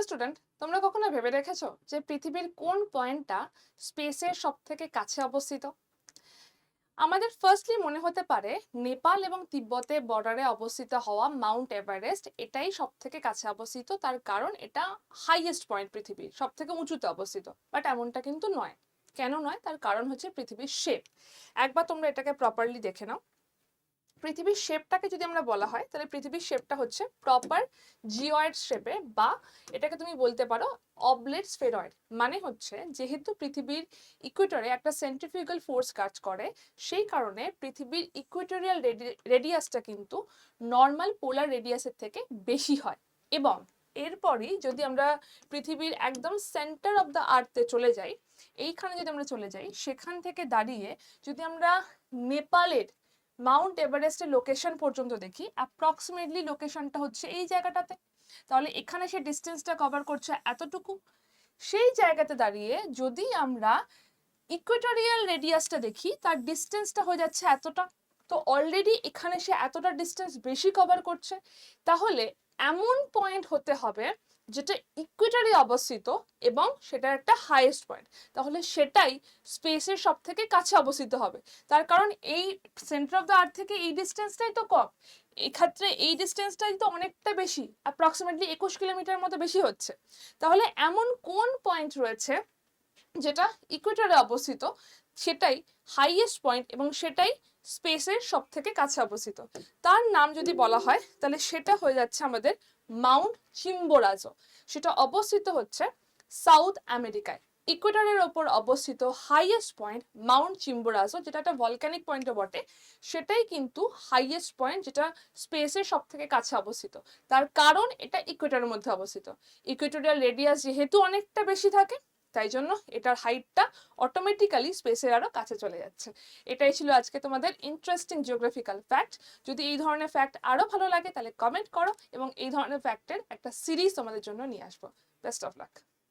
Hello student, তোমরা কখনো ভেবে দেখেছো যে পৃথিবীর কোন পয়েন্টটা স্পেসের সব থেকে কাছে অবস্থিত? আমাদের ফার্স্টলি মনে হতে পারে নেপাল এবং তিব্বতে বর্ডারে অবস্থিত হওয়া মাউন্ট এভারেস্ট এটাই সব থেকে কাছে অবস্থিত, তার কারণ এটা হাইয়েস্ট পয়েন্ট পৃথিবীর সব থেকে উঁচুতে অবস্থিত। বাট এমনটা কিন্তু নয়। কেন নয়? তার কারণ হচ্ছে পৃথিবীর শেপ। একবার তোমরা এটাকে প্রপারলি দেখে নাও। পৃথিবীর শেপটাকে যদি আমরা বলা হয় তাহলে পৃথিবীর শেপটা হচ্ছে প্রপার জিওয়েড শেপে, বা এটাকে তুমি বলতে পারো অবলেট স্ফেরয়েড। মানে হচ্ছে যেহেতু পৃথিবীর ইকুয়েটরে একটা সেন্ট্রিফিউগাল ফোর্স কাজ করে, সেই কারণে পৃথিবীর ইকুয়েটোরিয়াল রেডিয়াসটা কিন্তু নর্মাল পোলার রেডিয়াসের থেকে বেশি হয়। এবং এরপরই যদি আমরা পৃথিবীর একদম সেন্টার অফ দ্য আর্থে চলে যাই, এইখানে যদি আমরা চলে যাই, সেখান থেকে দাঁড়িয়ে যদি আমরা নেপালের মাউন্ট এভারেস্টের লোকেশন পর্যন্ত দেখি, অ্যাপ্রক্সিমেটলি লোকেশনটা হচ্ছে এই জায়গাটাতে, তাহলে এখানে সে ডিস্টেন্সটা কভার করছে এতটুকু। সেই জায়গাতে দাঁড়িয়ে যদি আমরা ইকুয়েটোরিয়াল রেডিয়াসটা দেখি, তার ডিস্টেন্সটা হয়ে যাচ্ছে এতটা। তো অলরেডি এখানে সে এতটা ডিস্টেন্স বেশি কভার করছে। তাহলে এমন পয়েন্ট হতে হবে যেটা ইকুয়েটরে অবস্থিত এবং সেটা একটা হাইয়েস্ট পয়েন্ট, তাহলে সেটাই স্পেসের সব থেকে কাছে অবস্থিত হবে। তার কারণ এই সেন্টার অফ দ্য আর্থ থেকে এই ডিস্টেন্সটাই তো কম, এক্ষেত্রে এই ডিস্টেন্সটাই তো অনেকটা বেশি, অ্যাপ্রক্সিমেটলি 21 কিলোমিটার মতো বেশি হচ্ছে। তাহলে এমন কোন পয়েন্ট রয়েছে যেটা ইকুয়েটরে অবস্থিত, সেটাই হাইয়েস্ট পয়েন্ট এবং সেটাই স্পেসের সব থেকে কাছে অবস্থিত? তার নাম যদি বলা হয় তাহলে সেটা হয়ে যাচ্ছে আমাদের মাউন্ট চিম্বোরাজো। সেটা অবস্থিত হচ্ছে সাউথ আমেরিকায়। ইকুয়েটরের ওপর অবস্থিত হাইয়েস্ট পয়েন্ট মাউন্ট চিম্বোরাজো, যেটা একটা ভলক্যানিক পয়েন্টও বটে, সেটাই কিন্তু হাইয়েস্ট পয়েন্ট যেটা স্পেসের সব থেকে কাছে অবস্থিত। তার কারণ এটা ইকুয়েটরের মধ্যে অবস্থিত। ইকুয়েটোরিয়াল রেডিয়াস যেহেতু অনেকটা বেশি থাকে, তাই জন্য এটার হাইটটা অটোমেটিক্যালি স্পেসের আরো কাছে চলে যাচ্ছে। এটাই ছিল আজকে তোমাদের ইন্টারেস্টিং জিওগ্রাফিক্যাল ফ্যাক্ট। যদি এই ধরনের ফ্যাক্ট আরো ভালো লাগে তাহলে কমেন্ট করো এবং এই ধরনের ফ্যাক্টের একটা সিরিজ তোমাদের জন্য নিয়ে আসবো। Best of luck.